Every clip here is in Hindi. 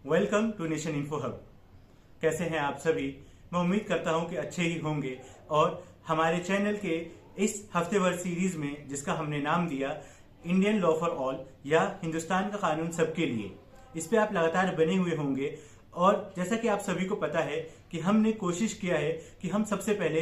Welcome to nation info hub. कैसे हैं आप सभी? मैं उम्मीद करता हूं कि अच्छे ही होंगे। और हमारे चैनल के इस हफ्तेभर सीरीज में, जिसका हमने नाम दिया इंडियन लॉ फॉर ऑल या हिंदुस्तान का कानून सबके लिए, इस पे आप लगातार बने हुए होंगे। और जैसा कि आप सभी को पता है कि हमने कोशिश किया है कि हम सबसे पहले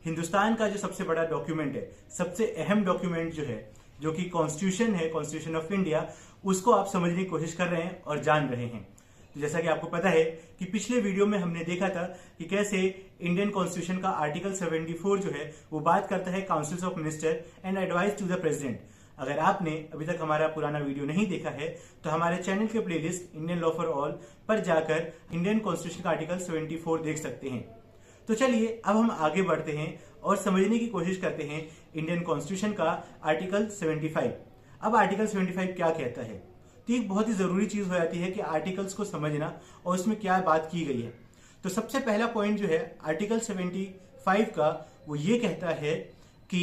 हिंदुस्तान का जो सबसे बड़ा डॉक्यूमेंट है, सबसे अहम डॉक्यूमेंट जो है, जो कि कॉन्स्टिट्यूशन है, कॉन्स्टिट्यूशन ऑफ इंडिया, उसको आप समझने की कोशिश कर रहे हैं और जान रहे हैं। तो जैसा कि आपको पता है कि पिछले वीडियो में हमने देखा था कि कैसे इंडियन कॉन्स्टिट्यूशन का आर्टिकल 74 जो है वो बात करता है councils of minister and advice to the president. अगर आपने अभी तक हमारा पुराना वीडियो नहीं देखा है तो हमारे चैनल के playlist Indian law for all पर जाकर इंडियन कॉन्स्टिट्यूशन का आर्टिकल 74 देख सकते हैं। तो चलिए अब हम आगे बढ़ते हैं और समझने की कोशिश करते हैं इंडियन कॉन्स्टिट्यूशन का आर्टिकल 75। अब आर्टिकल 75 क्या कहता है? तो एक बहुत ही जरूरी चीज हो जाती है कि आर्टिकल्स को समझना और उसमें क्या बात की गई है। तो सबसे पहला पॉइंट जो है आर्टिकल 75 का, वो ये कहता है कि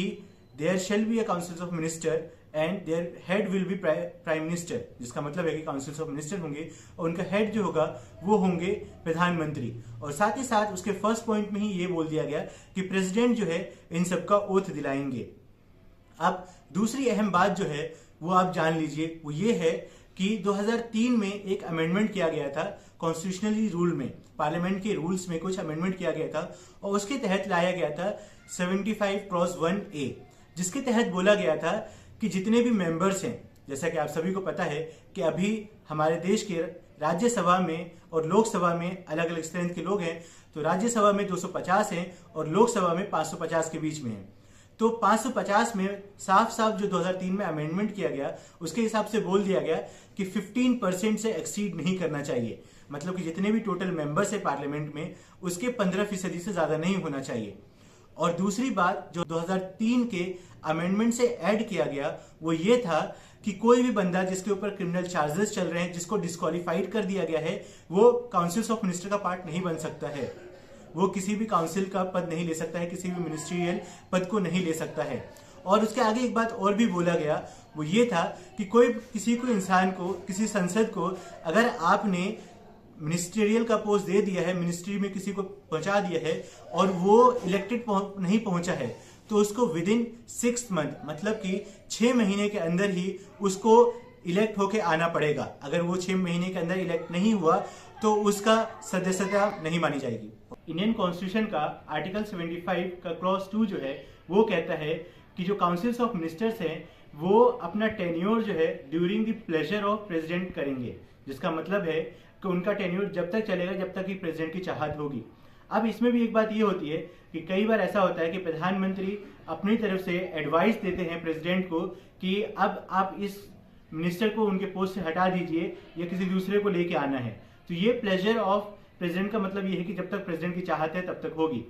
there shall be a council of minister and their head will be prime minister. जिसका मतलब है कि काउंसिल ऑफ मिनिस्टर होंगे और उनका हेड जो होगा वो होंगे प्रधानमंत्री। और साथ ही साथ उसके फर्स्ट पॉइंट में ही ये बोल दिया गया कि प्रेसिडेंट जो है इन सबका ओथ दिलाएंगे। अब दूसरी अहम बात जो है वो आप जान लीजिए, वो ये है कि 2003 में एक अमेंडमेंट किया गया था कॉन्स्टिट्यूशनली रूल में, पार्लियामेंट के रूल्स में कुछ अमेंडमेंट किया गया था और उसके तहत लाया गया था 75(1)(a), जिसके तहत बोला गया था कि जितने भी मेंबर्स हैं, जैसा कि आप सभी को पता है कि अभी हमारे देश के राज्यसभा में और लोकसभा में अलग अलग स्ट्रेंथ के लोग हैं। तो राज्यसभा में 250 हैं और लोकसभा में 550 के बीच में है। तो 550 में साफ साफ जो 2003 में अमेंडमेंट किया गया उसके हिसाब से बोल दिया गया कि 15% से एक्सीड नहीं करना चाहिए। मतलब कि जितने भी टोटल मेंबर्स है पार्लियामेंट में उसके 15% से ज्यादा नहीं होना चाहिए। और दूसरी बात जो 2003 के अमेंडमेंट से ऐड किया गया वो ये था कि कोई भी बंदा जिसके ऊपर क्रिमिनल चार्जेस चल रहे हैं, जिसको डिस्क्वालीफाइड कर दिया गया है, वो काउंसिल्स ऑफ मिनिस्टर का पार्ट नहीं बन सकता है। वो किसी भी काउंसिल का पद नहीं ले सकता है, किसी भी मिनिस्ट्रियल पद को नहीं ले सकता है। और उसके आगे एक बात और भी बोला गया, वो ये था कि कोई किसी को इंसान को, किसी संसद को अगर आपने मिनिस्ट्रियल का पोस्ट दे दिया है, मिनिस्ट्री में किसी को पहुंचा दिया है और वो इलेक्टेड नहीं पहुंचा है, तो उसको विद इन 6 मंथ, मतलब कि 6 महीने के अंदर ही उसको इलेक्ट होके आना पड़ेगा। अगर वो 6 महीने के अंदर इलेक्ट नहीं हुआ तो उसका सदस्यता नहीं मानी जाएगी। इंडियन कॉन्स्टिट्यूशन का आर्टिकल 75 का क्लॉज 2 जो है वो कहता है कि जो काउंसिल्स ऑफ मिनिस्टर्स हैं वो अपना टेन्योर जो है during the pleasure of president करेंगे। जिसका मतलब है कि उनका टेन्योर जब तक चलेगा जब तक कि प्रेसिडेंट की चाहत होगी। अब इसमें भी एक बात ये होती है कि कई बार ऐसा होता है कि प्रधानमंत्री अपनी तरफ से एडवाइस देते हैं प्रेसिडेंट को कि अब आप इस मिनिस्टर को उनके पोस्ट से हटा दीजिए या किसी दूसरे को लेके आना है। तो ये प्लेजर ऑफ प्रेसिडेंट का मतलब ये है कि जब तक प्रेसिडेंट की चाहत है तब तक होगी।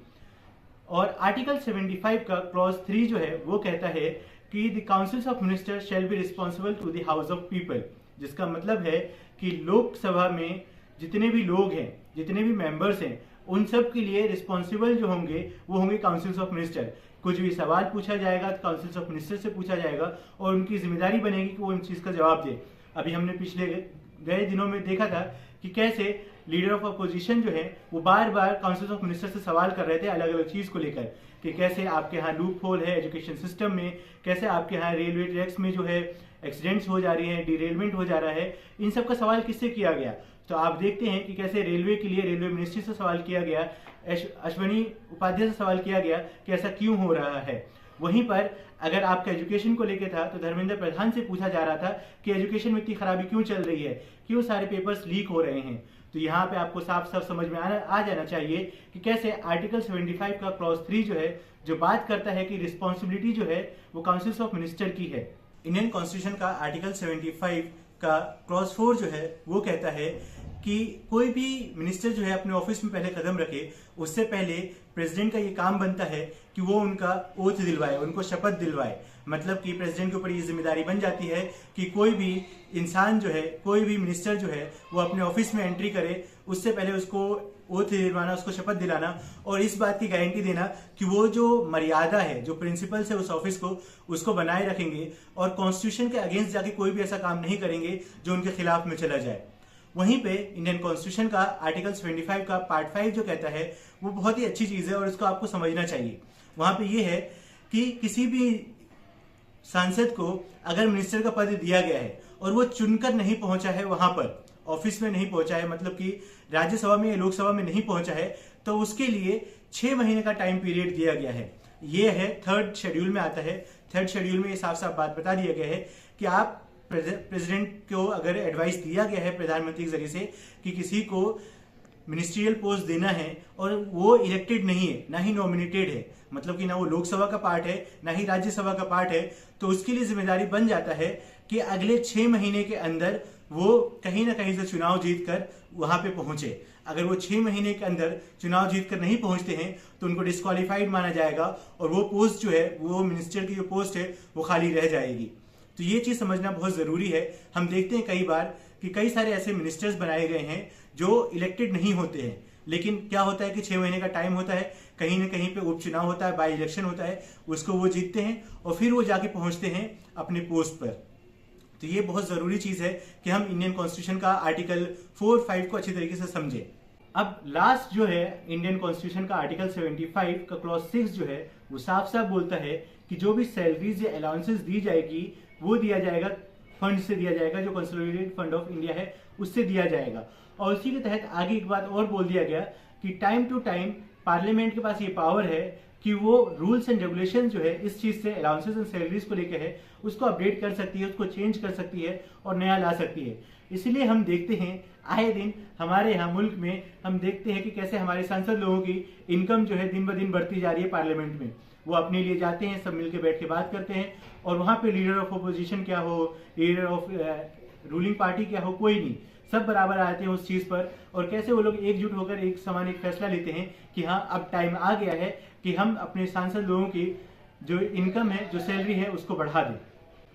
और आर्टिकल 75 का क्लॉज 3 जो है वो कहता है कि the councils of minister shall be responsible to the house of people. जिसका मतलब है कि लोकसभा में जितने भी लोग हैं, जितने भी मेंबर्स हैं, उन सब के लिए रिस्पॉन्सिबल जो होंगे वो होंगे काउंसिल्स ऑफ मिनिस्टर। कुछ भी सवाल पूछा जाएगा तो काउंसिल्स ऑफ मिनिस्टर से पूछा जाएगा और उनकी जिम्मेदारी बनेगी कि वो इन चीज का जवाब दे। अभी हमने पिछले गए दिनों में देखा था कि कैसे लीडर ऑफ अपोजिशन जो है वो बार बार काउंसिल ऑफ मिनिस्टर से सवाल कर रहे थे अलग अलग चीज को लेकर, कि कैसे आपके यहाँ लूप होल है एजुकेशन सिस्टम में, कैसे आपके यहाँ रेलवे ट्रैक्स में जो है एक्सीडेंट्स हो जा रही है, डिरेलमेंट हो जा रहा है। इन सब का सवाल किससे किया गया? तो आप देखते हैं कि कैसे रेलवे के लिए रेलवे मिनिस्ट्री से सवाल किया गया, अश्वनी उपाध्याय से सवाल किया गया कि ऐसा क्यों हो रहा है। वहीं पर अगर आपका एजुकेशन को लेकर था तो धर्मेंद्र प्रधान से पूछा जा रहा था कि एजुकेशन में इतनी खराबी क्यों चल रही है, क्यों सारे पेपर्स लीक हो रहे हैं। तो यहाँ पे आपको साफ साफ समझ में आ जाना चाहिए कि कैसे आर्टिकल 75 का क्लॉज 3 जो है, जो बात करता है कि रिस्पॉन्सिबिलिटी जो है वो काउंसिल्स ऑफ मिनिस्टर की है। इंडियन कॉन्स्टिट्यूशन का आर्टिकल 75 का क्लॉज 4 जो है वो कहता है कि कोई भी मिनिस्टर जो है अपने ऑफिस में पहले कदम रखे उससे पहले प्रेसिडेंट का ये काम बनता है कि वो उनका ओथ दिलवाए, उनको शपथ दिलवाए। मतलब कि प्रेसिडेंट के ऊपर ये जिम्मेदारी बन जाती है कि कोई भी इंसान जो है, कोई भी मिनिस्टर जो है वो अपने ऑफिस में एंट्री करे उससे पहले उसको ओथ दिलवाना, उसको शपथ दिलाना और इस बात की गारंटी देना कि वो जो मर्यादा है, जो प्रिंसिपल्स है उस ऑफिस को, उसको बनाए रखेंगे और कॉन्स्टिट्यूशन के अगेंस्ट जाके कोई भी ऐसा काम नहीं करेंगे जो उनके खिलाफ में चला जाए। वहीं पे इंडियन कॉन्स्टिट्यूशन का आर्टिकल 75 का पार्ट 5 जो कहता है वो बहुत ही अच्छी चीज है और इसको आपको समझना चाहिए। वहां पे ये है कि किसी भी सांसद को अगर मिनिस्टर का पद दिया गया है और वो चुनकर नहीं पहुंचा है, वहां पर ऑफिस में नहीं पहुंचा है, मतलब कि राज्यसभा में या लोकसभा में नहीं पहुंचा है, तो उसके लिए 6 महीने का टाइम पीरियड दिया गया है। ये है 3rd शेड्यूल में आता है। 3rd शेड्यूल में ये साफ साफ बात बता दिया गया है कि आप प्रेसिडेंट को अगर एडवाइस दिया गया है प्रधानमंत्री के जरिए से कि किसी को मिनिस्ट्रियल पोस्ट देना है और वो इलेक्टेड नहीं है, ना ही नॉमिनेटेड है, मतलब कि ना वो लोकसभा का पार्ट है ना ही राज्यसभा का पार्ट है, तो उसके लिए जिम्मेदारी बन जाता है कि अगले 6 महीने के अंदर वो कहीं ना कहीं से चुनाव जीतकर वहां पे पहुंचे। अगर वो 6 महीने के अंदर चुनाव जीतकर नहीं पहुंचते हैं तो उनको डिस्क्वालीफाइड माना जाएगा और वो पोस्ट जो है, वो मिनिस्टर की जो पोस्ट है वो खाली रह जाएगी। तो ये चीज समझना बहुत जरूरी है। हम देखते हैं कई बार कि कई सारे ऐसे मिनिस्टर्स बनाए गए हैं जो इलेक्टेड नहीं होते हैं, लेकिन क्या होता है कि 6 महीने का टाइम होता है, कहीं ना कहीं पे उपचुनाव होता है, बाई इलेक्शन होता है, उसको वो जीतते हैं और फिर वो जाके पहुंचते हैं अपने पोस्ट पर। तो ये बहुत जरूरी चीज है कि हम इंडियन कॉन्स्टिट्यूशन का आर्टिकल 4, 5 को अच्छी तरीके से समझें। अब लास्ट जो है इंडियन कॉन्स्टिट्यूशन का आर्टिकल 75 का क्लॉज 6 जो है वो साफ साफ बोलता है कि जो भी सैलरीज या अलाउंसेस दी जाएगी वो दिया जाएगा फंड से दिया जाएगा, जो कंसोलिडेटेड फंड ऑफ इंडिया है उससे दिया जाएगा। और उसी के तहत आगे एक बात और बोल दिया गया कि टाइम टू टाइम पार्लियामेंट के पास ये पावर है कि वो रूल्स एंड रेगुलेशन जो है इस चीज से अलाउंसेस एंड सैलरीज को लेकर है उसको अपडेट कर सकती है, उसको चेंज कर सकती है और नया ला सकती है। इसलिए हम देखते हैं आए दिन हमारे यहाँ मुल्क में हम देखते हैं कि कैसे हमारे सांसद लोगों की इनकम जो है दिन ब दिन बढ़ती जा रही है। पार्लियामेंट में वो अपने लिए जाते हैं, सब मिलकर बैठ के बात करते हैं और वहां पे लीडर ऑफ अपोजिशन क्या हो, लीडर ऑफ रूलिंग पार्टी क्या हो, कोई नहीं, सब बराबर आते हैं उस चीज पर और कैसे वो लोग एकजुट होकर एक समान एक फैसला लेते हैं कि हाँ अब टाइम आ गया है कि हम अपने सांसद लोगों की जो इनकम है, जो सैलरी है, उसको बढ़ा दें।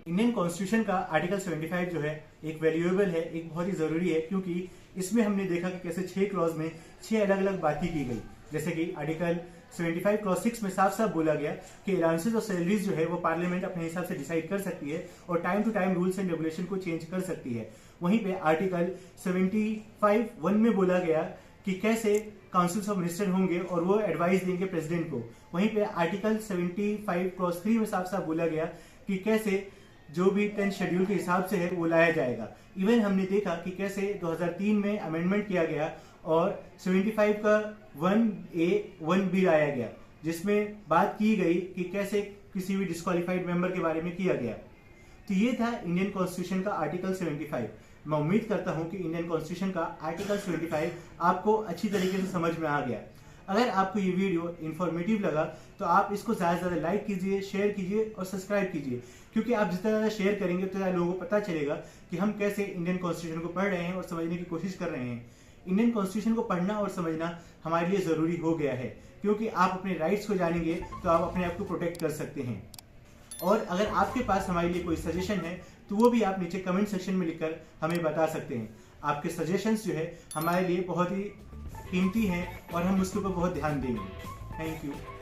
इंडियन कॉन्स्टिट्यूशन का आर्टिकल 75 जो है एक वैल्यूएबल है, एक बहुत ही जरूरी है, क्योंकि इसमें हमने देखा कि कैसे 6 क्लॉज में 6 अलग अलग बातें की गई। जैसे कि आर्टिकल 75 क्लॉज 6 में साफ साफ बोला गया कि अलाउंसेस और सैलरीज जो है वो पार्लियामेंट अपने हिसाब से डिसाइड कर सकती है और time to time rules and regulation को चेंज कर सकती है। वहीं पे आर्टिकल 75(1) में बोला गया कि कैसे काउंसिल्स ऑफ मिनिस्टर होंगे और वो एडवाइस देंगे प्रेसिडेंट को। वहीं पे आर्टिकल 75 क्लॉज 3 में साफ साफ बोला गया कि कैसे जो भी 10th शेड्यूल के हिसाब से है वो लाया जाएगा। इवन हमने देखा कि कैसे 2003 में अमेंडमेंट किया गया और 75 का 1A 1B लाया गया, जिसमें बात की गई कि कैसे किसी भी डिस्क्वालीफाइड मेंबर के बारे में किया गया। तो ये था इंडियन कॉन्स्टिट्यूशन का आर्टिकल 75। मैं उम्मीद करता हूं कि इंडियन कॉन्स्टिट्यूशन का आर्टिकल 75 आपको अच्छी तरीके से समझ में आ गया। अगर आपको ये वीडियो इन्फॉर्मेटिव लगा तो आप इसको ज्यादा से ज्यादा लाइक कीजिए, शेयर कीजिए और सब्सक्राइब कीजिए, क्योंकि आप जितना ज्यादा शेयर करेंगे उतना लोगों को पता चलेगा कि हम कैसे इंडियन कॉन्स्टिट्यूशन को पढ़ रहे हैं और समझने की कोशिश कर रहे हैं। इंडियन कॉन्स्टिट्यूशन को पढ़ना और समझना हमारे लिए जरूरी हो गया है, क्योंकि आप अपने राइट्स को जानेंगे तो आप अपने आप को प्रोटेक्ट कर सकते हैं। और अगर आपके पास हमारे लिए कोई सजेशन है तो वो भी आप नीचे कमेंट सेक्शन में लिखकर हमें बता सकते हैं। आपके सजेशंस जो है हमारे लिए बहुत ही कीमती हैं और हम उसके ऊपर बहुत ध्यान देंगे। Thank you.